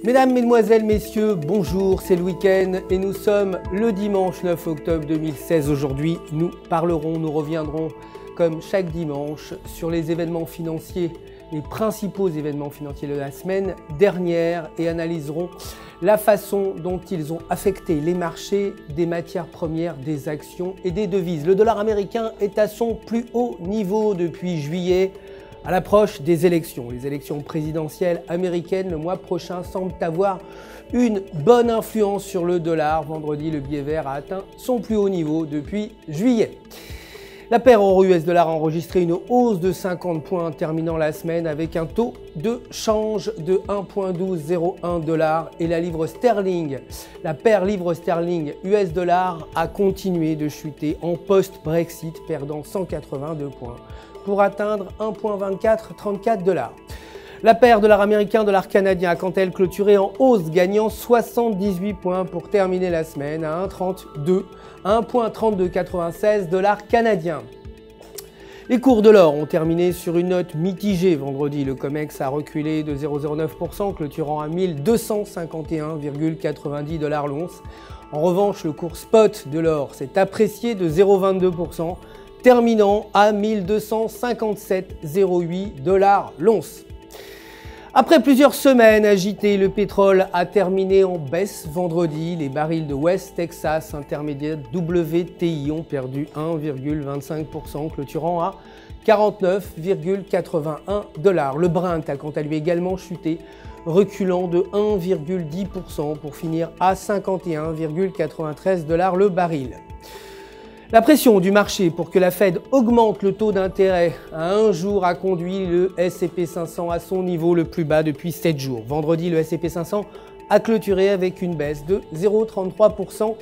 Mesdames, Mesdemoiselles, Messieurs, bonjour, c'est le week-end et nous sommes le dimanche 9 octobre 2016. Aujourd'hui, nous reviendrons comme chaque dimanche sur les événements financiers, les principaux événements financiers de la semaine dernière et analyserons la façon dont ils ont affecté les marchés des matières premières, des actions et des devises. Le dollar américain est à son plus haut niveau depuis juillet. À l'approche des élections, les élections présidentielles américaines le mois prochain semblent avoir une bonne influence sur le dollar. Vendredi, le billet vert a atteint son plus haut niveau depuis juillet. La paire euro-US dollar a enregistré une hausse de 50 points terminant la semaine avec un taux de change de 1,1201 $ et la livre sterling. La paire livre sterling US dollar a continué de chuter en post-Brexit, perdant 182 points pour atteindre 1,2434 $. La paire dollar américain, dollar canadien a quant à elle clôturé en hausse, gagnant 78 points pour terminer la semaine à 1,3296 $ canadiens. Les cours de l'or ont terminé sur une note mitigée vendredi. Le COMEX a reculé de 0,09%, clôturant à 1251,90 $ l'once. En revanche, le cours spot de l'or s'est apprécié de 0,22%, terminant à 1257,08 $ l'once. Après plusieurs semaines agitées, le pétrole a terminé en baisse vendredi. Les barils de West Texas Intermediate WTI ont perdu 1,25%, clôturant à 49,81 $. Le Brent a quant à lui également chuté, reculant de 1,10% pour finir à 51,93 $ le baril. La pression du marché pour que la Fed augmente le taux d'intérêt à un jour a conduit le S&P 500 à son niveau le plus bas depuis 7 jours. Vendredi, le S&P 500 a clôturé avec une baisse de 0,33%,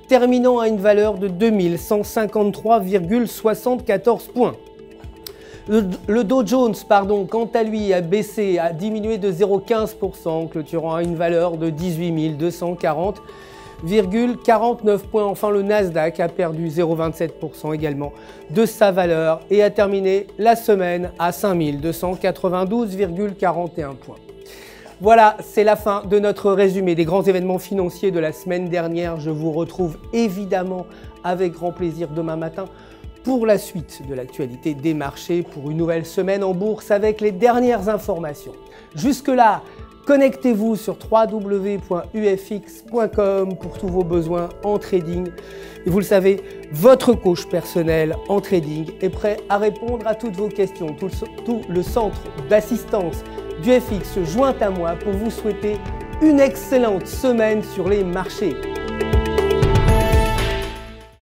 terminant à une valeur de 2153,74 points. Le Dow Jones, quant à lui, a diminué de 0,15%, clôturant à une valeur de 18 240,49 points. Enfin, le Nasdaq a perdu 0,27% également de sa valeur et a terminé la semaine à 5292,41 points. Voilà, c'est la fin de notre résumé des grands événements financiers de la semaine dernière. Je vous retrouve évidemment avec grand plaisir demain matin pour la suite de l'actualité des marchés, pour une nouvelle semaine en bourse avec les dernières informations. Jusque-là, connectez-vous sur www.ufx.com pour tous vos besoins en trading. Et vous le savez, votre coach personnel en trading est prêt à répondre à toutes vos questions. Tout le centre d'assistance d'UFX se joint à moi pour vous souhaiter une excellente semaine sur les marchés.